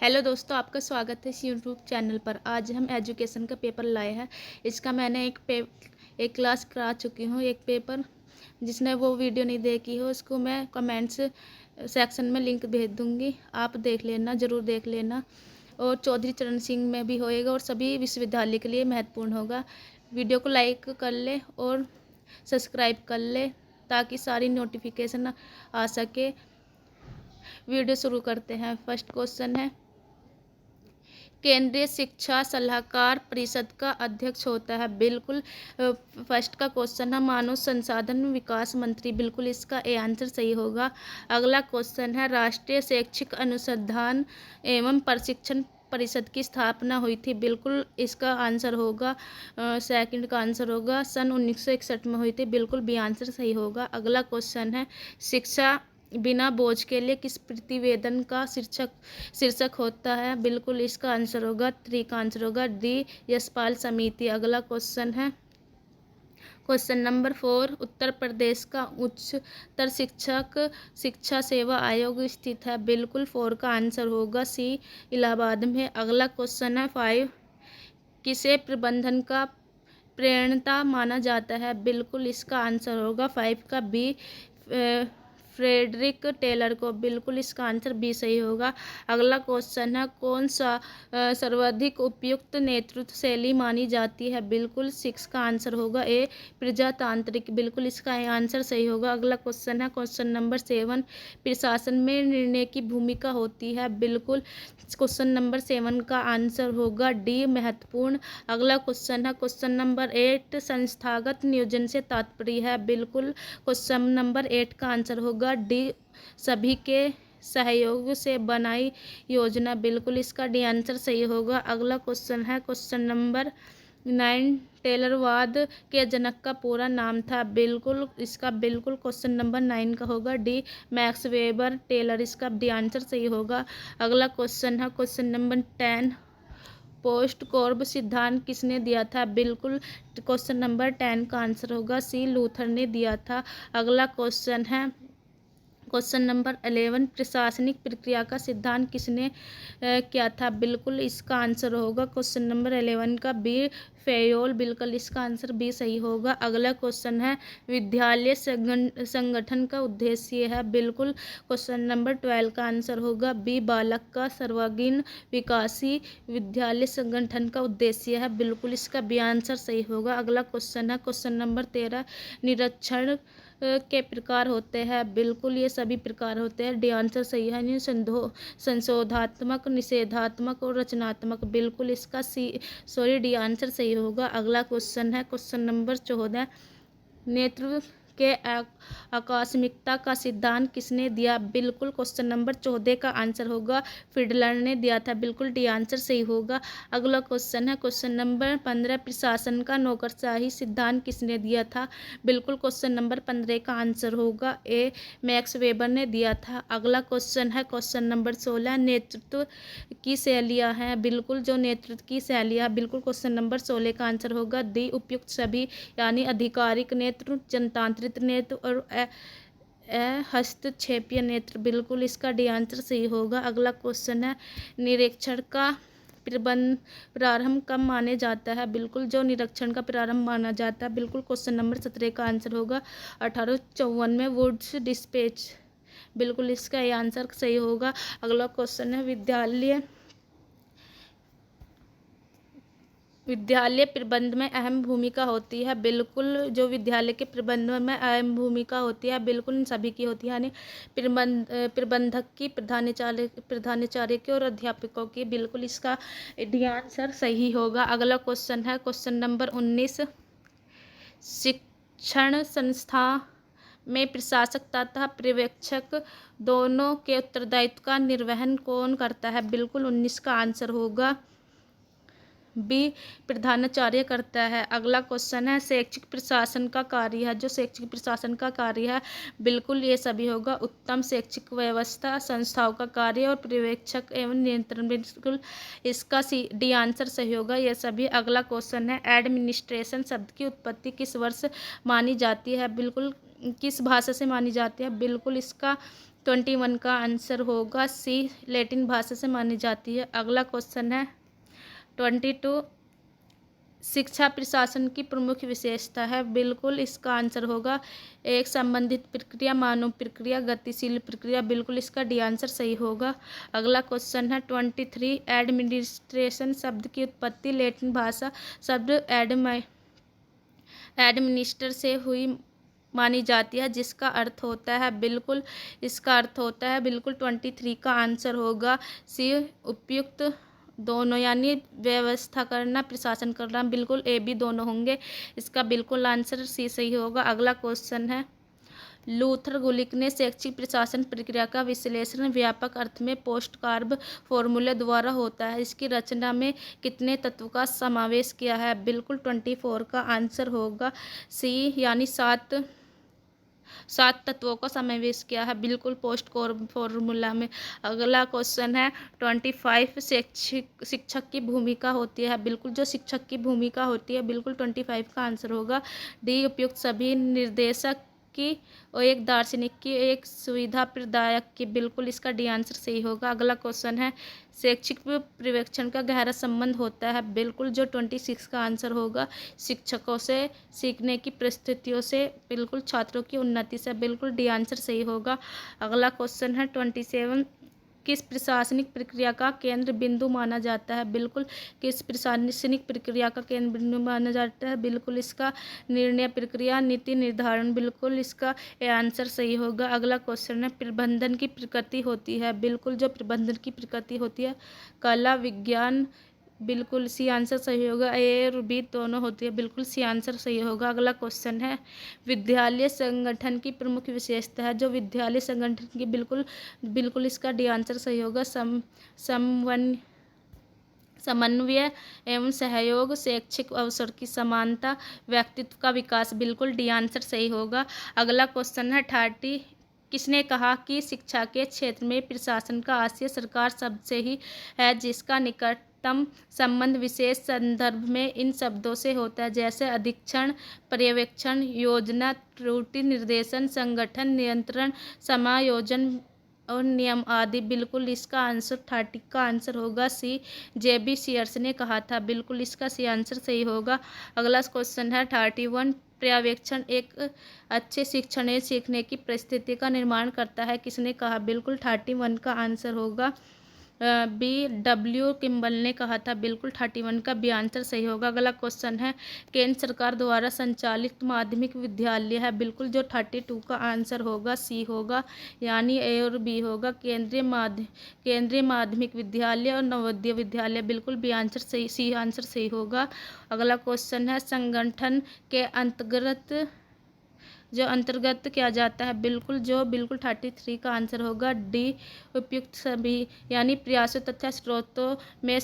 Hello दोस्तों, आपका स्वागत है इस यूट्यूब चैनल पर। आज हम एजुकेशन का पेपर लाए हैं। इसका मैंने एक क्लास करा चुकी हूँ। एक पेपर जिसने वो वीडियो नहीं देखी हो उसको मैं कमेंट्स सेक्शन में लिंक भेज दूँगी, आप देख लेना, ज़रूर देख लेना। और चौधरी चरण सिंह में भी होएगा और सभी विश्वविद्यालय के लिए महत्वपूर्ण होगा। वीडियो को लाइक कर ले और सब्सक्राइब कर ले ताकि सारी नोटिफिकेशन आ सके। वीडियो शुरू करते हैं। फर्स्ट क्वेश्चन है, केंद्रीय शिक्षा सलाहकार परिषद का अध्यक्ष होता है। बिल्कुल फर्स्ट का क्वेश्चन है, मानव संसाधन विकास मंत्री। बिल्कुल इसका ए आंसर सही होगा। अगला क्वेश्चन है, राष्ट्रीय शैक्षिक अनुसंधान एवं प्रशिक्षण परिषद की स्थापना हुई थी। बिल्कुल इसका आंसर होगा सेकंड का आंसर होगा, सन 1961 में हुई थी। बिल्कुल बी आंसर सही होगा। अगला क्वेश्चन है, शिक्षा बिना बोझ के लिए किस प्रतिवेदन का शीर्षक होता है। बिल्कुल इसका आंसर होगा, 3 का आंसर होगा डी, यशपाल समिति। अगला क्वेश्चन है, क्वेश्चन नंबर 4, उत्तर प्रदेश का उच्चतर शिक्षा सेवा आयोग स्थित है। बिल्कुल 4 का आंसर होगा सी, इलाहाबाद में। अगला क्वेश्चन है 5, किसे प्रबंधन का प्रणेता माना जाता है। बिल्कुल इसका आंसर होगा 5 का बी, फ्रेडरिक टेलर को। बिल्कुल इसका आंसर बी सही होगा। अगला क्वेश्चन है, कौन सा सर्वाधिक उपयुक्त नेतृत्व शैली मानी जाती है। बिल्कुल 6 का आंसर होगा ए, प्रजातांत्रिक। बिल्कुल इसका आंसर सही होगा। अगला क्वेश्चन है, क्वेश्चन नंबर 7, प्रशासन में निर्णय की भूमिका होती है। बिल्कुल क्वेश्चन नंबर 7 का आंसर होगा डी, महत्वपूर्ण। अगला क्वेश्चन है, क्वेश्चन नंबर 8, संस्थागत नियोजन से तात्पर्य है। बिल्कुल क्वेश्चन नंबर 8 का आंसर होगा डी, सभी के सहयोग से बनाई योजना। बिल्कुल इसका डी आंसर सही होगा। अगला क्वेश्चन है, क्वेश्चन नंबर 9, टेलरवाद के जनक का पूरा नाम था। बिल्कुल इसका बिल्कुल क्वेश्चन नंबर 9 का होगा डी, मैक्स वेबर टेलर। इसका डी आंसर सही होगा। अगला क्वेश्चन है, क्वेश्चन नंबर 10, पोस्ट कॉर्ब सिद्धांत किसने दिया था। बिल्कुल क्वेश्चन नंबर 10 का आंसर होगा सी, लूथर ने दिया था। अगला क्वेश्चन है, क्वेश्चन नंबर 11, प्रशासनिक प्रक्रिया का सिद्धांत किसने किया था। बिल्कुल इसका आंसर होगा क्वेश्चन नंबर 11 का बी, फेयोल। बिल्कुल इसका आंसर बी सही होगा। अगला क्वेश्चन है, विद्यालय संगठन का उद्देश्य है। बिल्कुल क्वेश्चन नंबर 12 का आंसर होगा बी, बालक का सर्वांगीण विकासी विद्यालय संगठन का उद्देश्य है। बिल्कुल इसका बी आंसर सही होगा। अगला क्वेश्चन है, क्वेश्चन नंबर 13, निरीक्षण के प्रकार होते हैं। बिल्कुल ये सभी प्रकार होते हैं, डी आंसर सही है। संशोधात्मक, निषेधात्मक और रचनात्मक। बिल्कुल इसका डी आंसर सही होगा। अगला क्वेश्चन है, क्वेश्चन नंबर 14, नेतृत्व के आकस्मिकता का सिद्धांत किसने दिया। बिल्कुल क्वेश्चन नंबर 14 का आंसर होगा फिडलर ने दिया था। बिल्कुल डी आंसर सही होगा। अगला क्वेश्चन है, क्वेश्चन नंबर 15, प्रशासन का नौकरशाही सिद्धांत किसने दिया था। बिल्कुल क्वेश्चन नंबर 15 का आंसर होगा ए, मैक्स वेबर ने दिया था। अगला क्वेश्चन है, क्वेश्चन नंबर 16, नेतृत्व की शैलियाँ हैं। बिल्कुल जो नेतृत्व की शैलियाँ, बिल्कुल क्वेश्चन नंबर 16 का आंसर होगा डी, उपयुक्त सभी, यानी आधिकारिक नेतृत्व, जनतांत्रिक नेतृत्व और हस्तक्षेपीय नेतृत्व। बिल्कुल इसका डी आंसर सही होगा। अगला क्वेश्चन है, निरीक्षण का प्रारंभ कब माने जाता है। बिल्कुल जो निरीक्षण का प्रारंभ माना जाता है, बिल्कुल क्वेश्चन नंबर 17 का आंसर होगा 1854 में वुड्स डिस्पैच। बिल्कुल इसका ये आंसर सही होगा। अगला क्वेश्चन है, विद्यालय प्रबंध में अहम भूमिका होती है। बिल्कुल जो विद्यालय के प्रबंध में अहम भूमिका होती है, बिल्कुल इन सभी की होती है, यानी प्रबंधक की, प्रधानाचार्य की और अध्यापकों की। बिल्कुल इसका डी आंसर सही होगा। अगला क्वेश्चन है, क्वेश्चन नंबर 19, शिक्षण संस्था में प्रशासक तथा पर्यवेक्षक दोनों के उत्तरदायित्व का निर्वहन कौन करता है। बिल्कुल 19 का आंसर होगा बी, प्रधानाचार्य करता है। अगला क्वेश्चन है, शैक्षिक प्रशासन का कार्य है। जो शैक्षिक प्रशासन का कार्य है, बिल्कुल ये सभी होगा, उत्तम शैक्षिक व्यवस्था, संस्थाओं का कार्य और पर्यवेक्षक एवं नियंत्रण। बिल्कुल इसका डी आंसर सही होगा ये सभी। अगला क्वेश्चन है, एडमिनिस्ट्रेशन शब्द की उत्पत्ति किस वर्ष मानी जाती है। बिल्कुल किस भाषा से मानी जाती है। बिल्कुल इसका 21 का आंसर होगा सी, लैटिन भाषा से मानी जाती है। अगला क्वेश्चन है 22, शिक्षा प्रशासन की प्रमुख विशेषता है। बिल्कुल इसका आंसर होगा एक संबंधित प्रक्रिया, मानव प्रक्रिया, गतिशील प्रक्रिया। बिल्कुल इसका डी आंसर सही होगा। अगला क्वेश्चन है 23, एडमिनिस्ट्रेशन शब्द की उत्पत्ति लैटिन भाषा शब्द एडमिनिस्टर से हुई मानी जाती है, जिसका अर्थ होता है, बिल्कुल इसका अर्थ होता है, बिल्कुल 23 का आंसर होगा सी, उपयुक्त दोनों, यानी व्यवस्था करना, प्रशासन करना। बिल्कुल ए बी दोनों होंगे। इसका बिल्कुल आंसर सी सही होगा। अगला क्वेश्चन है लूथर गुलिक ने शैक्षिक प्रशासन प्रक्रिया का विश्लेषण व्यापक अर्थ में पोस्ट कार्ब फॉर्मूले द्वारा होता है। इसकी रचना में कितने तत्व का समावेश किया है? बिल्कुल 24 का आंसर होगा सी, यानी सात तत्वों का समावेश किया है बिल्कुल पोस्ट कार्ब फॉर्मूला में। अगला क्वेश्चन है 25, शिक्षक की भूमिका होती है। बिल्कुल जो शिक्षक की भूमिका होती है, बिल्कुल 25 का आंसर होगा डी, उपयुक्त सभी निर्देशक की और एक दार्शनिक की, एक सुविधा प्रदायक की। बिल्कुल इसका डी आंसर सही होगा। अगला क्वेश्चन है शैक्षिक पर्यवेक्षण का गहरा संबंध होता है। बिल्कुल जो 26 का आंसर होगा शिक्षकों से, सीखने की परिस्थितियों से, बिल्कुल छात्रों की उन्नति से। बिल्कुल डी आंसर सही होगा। अगला क्वेश्चन है 27, किस प्रशासनिक प्रक्रिया का केंद्र बिंदु माना जाता है? बिल्कुल किस प्रशासनिक प्रक्रिया का केंद्र बिंदु माना जाता है? बिल्कुल इसका निर्णय प्रक्रिया, नीति निर्धारण। बिल्कुल इसका आंसर सही होगा। अगला क्वेश्चन है प्रबंधन की प्रकृति होती है। बिल्कुल जो प्रबंधन की प्रकृति होती है कला, विज्ञान। बिल्कुल सी आंसर सही होगा। ए और बी दोनों होती है। बिल्कुल सी आंसर सही होगा। अगला क्वेश्चन है विद्यालय संगठन की प्रमुख विशेषता है। जो विद्यालय संगठन की, बिल्कुल इसका डी आंसर सही होगा समन्वय एवं सहयोग, शैक्षिक अवसर की समानता, व्यक्तित्व का विकास। बिल्कुल डी आंसर सही होगा। अगला क्वेश्चन है 30, किसने कहा कि शिक्षा के क्षेत्र में प्रशासन का आशय सरकार शब्द से ही है, जिसका निकटतम संबंध विशेष संदर्भ में इन शब्दों से होता है, जैसे अधीक्षण, पर्यवेक्षण, योजना, त्रुटि निर्देशन, संगठन, नियंत्रण, समायोजन और नियम आदि। बिल्कुल इसका आंसर 30 का आंसर होगा सी, जेबी सीयर्स ने कहा था। बिल्कुल इसका सी आंसर सही होगा। अगला क्वेश्चन है 31, पर्यवेक्षण एक अच्छे शिक्षण या सीखने की परिस्थिति का निर्माण करता है, किसने कहा? बिल्कुल 31 का आंसर होगा बी, डब्ल्यू किम्बल ने कहा था। बिल्कुल 31 का बी आंसर सही होगा। अगला क्वेश्चन है केंद्र सरकार द्वारा संचालित माध्यमिक विद्यालय है। बिल्कुल जो 32 का आंसर होगा सी होगा, यानी ए और बी होगा, केंद्रीय माध्यमिक विद्यालय और नवोदय विद्यालय। बिल्कुल बी आंसर सही, सी आंसर सही होगा। अगला क्वेश्चन है संगठन के अंतर्गत किया जाता है। बिल्कुल 33 का आंसर होगा डी, उपयुक्त सभी, यानी प्रयासों तथा स्रोतों में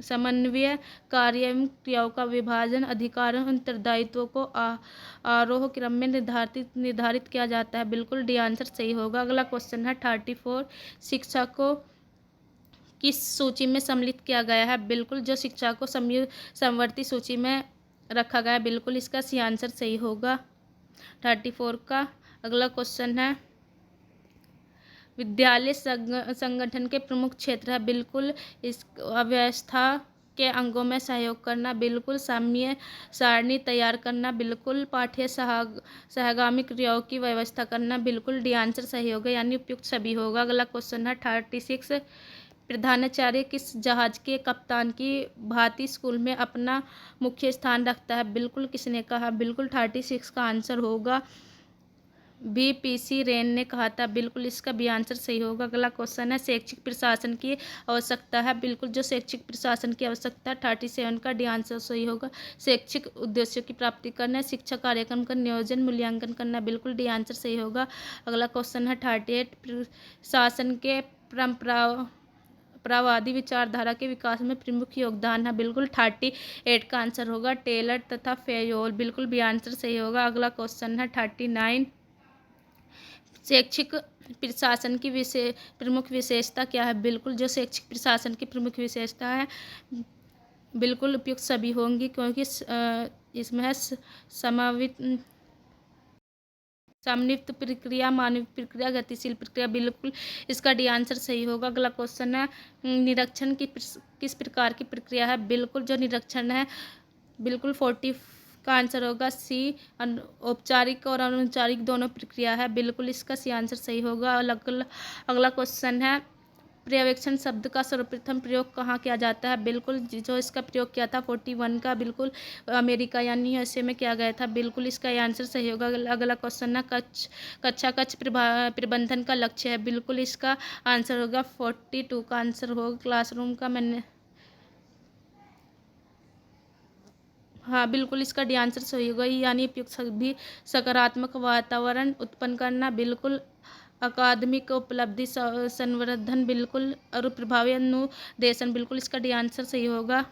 समन्वय, कार्य एवं क्रियाओं का विभाजन, अधिकारों और उत्तरदायित्वों को आरोह क्रम में निर्धारित किया जाता है। बिल्कुल डी आंसर सही होगा। अगला क्वेश्चन है 34, शिक्षा को किस सूची में सम्मिलित किया गया है? बिल्कुल जो शिक्षा को समवर्ती सूची में रखा गया है। बिल्कुल इसका सी आंसर सही होगा 34 का। अगला क्वेश्चन है विद्यालय संगठन के प्रमुख क्षेत्र है। बिल्कुल इस अव्यवस्था के अंगों में सहयोग करना, बिल्कुल साम्य सारणी तैयार करना, बिल्कुल पाठ्य सहगामी क्रियाओं की व्यवस्था करना। बिल्कुल डी आंसर सही होगा, यानी उपयुक्त सभी होगा। अगला क्वेश्चन है 36, प्रधानाचार्य किस जहाज के कप्तान की भांति स्कूल में अपना मुख्य स्थान रखता है? बिल्कुल किसने कहा? बिल्कुल 36 का आंसर होगा बी, पीसी रेन ने कहा था। बिल्कुल इसका बी आंसर सही होगा। अगला क्वेश्चन है शैक्षिक प्रशासन की आवश्यकता है। बिल्कुल जो शैक्षिक प्रशासन की आवश्यकता 37 का डी आंसर सही होगा। शैक्षिक उद्देश्यों की प्राप्ति करना, शिक्षा कार्यक्रम का नियोजन मूल्यांकन करना। बिल्कुल डी आंसर सही होगा। अगला क्वेश्चन है 38, प्रशासन के परंपरावादी विचारधारा के विकास में प्रमुख योगदान है। बिल्कुल 38 का आंसर होगा टेलर तथा फेयोल। बिल्कुल भी आंसर सही होगा। अगला क्वेश्चन है 39, शैक्षिक प्रशासन की प्रमुख विशेषता क्या है? बिल्कुल जो शैक्षिक प्रशासन की प्रमुख विशेषता है, बिल्कुल उपयुक्त सभी होंगी, क्योंकि इसमें है समावित समन्वित प्रक्रिया, मानवीय प्रक्रिया, गतिशील प्रक्रिया, बिल्कुल इसका डी आंसर सही होगा। अगला क्वेश्चन है निरीक्षण की किस प्रकार की प्रक्रिया है? बिल्कुल जो निरीक्षण है बिल्कुल 40 का आंसर होगा सी। औपचारिक और अनौपचारिक दोनों प्रक्रिया है, बिल्कुल इसका सी आंसर सही होगा। अगला क्वेश्चन है पर्यवेक्षण शब्द का सर्वप्रथम प्रयोग कहाँ किया जाता है? बिल्कुल जो इसका प्रयोग किया था 41 का, बिल्कुल अमेरिका यानी यूएसए में किया गया था, बिल्कुल इसका ये आंसर सही होगा। अगला क्वेश्चन है कक्षा प्रबंधन का लक्ष्य है, बिल्कुल इसका आंसर होगा 42 का आंसर होगा। क्लासरूम का मैंने हाँ बिल्कुल इसका डी आंसर सही होगा, यानी उपयुक्त सभी सकारात्मक वातावरण उत्पन्न करना, बिल्कुल अकादमिक उपलब्धि संवर्धन, बिल्कुल और प्रभावी अनुदेशन, बिल्कुल इसका डी आंसर सही होगा।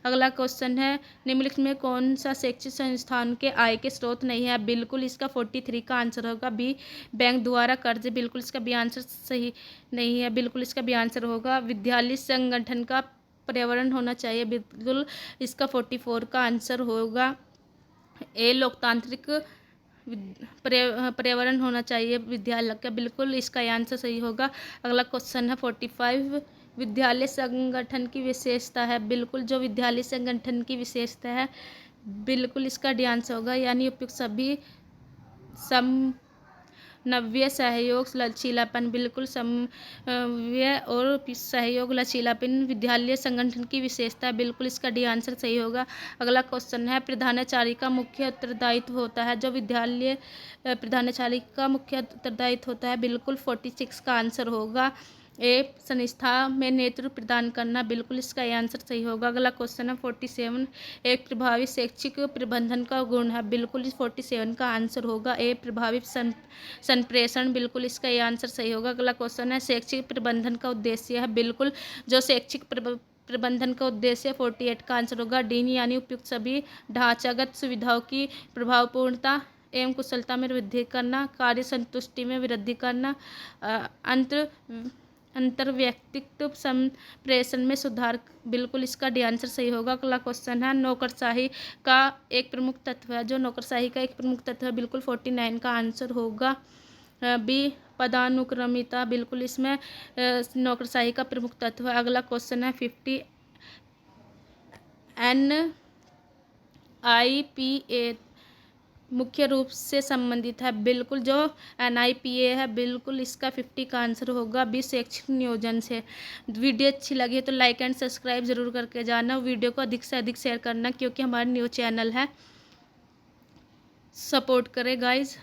अगला क्वेश्चन है निम्नलिखित में कौन सा शैक्षिक संस्थान के आय के स्रोत नहीं है? बिल्कुल इसका 43 का आंसर होगा बी बैंक द्वारा कर्ज, बिल्कुल इसका बी आंसर सही नहीं है, बिल्कुल इसका बी आंसर होगा विद्यालय संगठन का पर्यावरण होना चाहिए, बिल्कुल इसका 44 का आंसर होगा ए लोकतांत्रिक पर्यावरण होना चाहिए विद्यालय का, बिल्कुल इसका आंसर सही होगा। अगला क्वेश्चन है 45 विद्यालय संगठन की विशेषता है, बिल्कुल जो विद्यालय संगठन की विशेषता है बिल्कुल इसका डी आंसर होगा, यानी उपयुक्त सभी समन्वय सहयोग लचीलापन, बिल्कुल समन्वय और सहयोग लचीलापन विद्यालय संगठन की विशेषता, बिल्कुल इसका डी आंसर सही होगा। अगला क्वेश्चन है प्रधानाचार्य का मुख्य उत्तरदायित्व होता है, जो विद्यालय प्रधानाचार्य का मुख्य उत्तरदायित्व होता है, बिल्कुल 46 का आंसर होगा ए संस्था में नेतृत्व प्रदान करना, बिल्कुल इसका आंसर सही होगा। अगला क्वेश्चन है 47 एक प्रभावी शैक्षिक प्रबंधन का गुण है, बिल्कुल इस 47 का आंसर होगा ए प्रभावी संप्रेषण, बिल्कुल इसका आंसर सही होगा। अगला क्वेश्चन है शैक्षिक प्रबंधन का उद्देश्य है, बिल्कुल जो शैक्षिक प्रबंधन का उद्देश्य 48 का आंसर होगा डी यानी उपयुक्त सभी ढांचागत सुविधाओं की प्रभावपूर्णता एवं कुशलता में वृद्धि करना, कार्य संतुष्टि में वृद्धि करना, अंतर्व्यक्तित्व संप्रेषण में सुधार, बिल्कुल इसका डी आंसर सही होगा। अगला क्वेश्चन है नौकरशाही का एक प्रमुख तत्व है, जो नौकरशाही का एक प्रमुख तत्व है बिल्कुल 49 का आंसर होगा बी पदानुक्रमिता, बिल्कुल इसमें नौकरशाही का प्रमुख तत्व है। अगला क्वेश्चन है 50 NIPA मुख्य रूप से संबंधित है, बिल्कुल जो NIPA है बिल्कुल इसका 50 का आंसर होगा बी शैक्षिक नियोजन से। वीडियो अच्छी लगी है तो लाइक एंड सब्सक्राइब जरूर करके जाना, वीडियो को अधिक से अधिक शेयर करना क्योंकि हमारा न्यू चैनल है, सपोर्ट करें गाइज।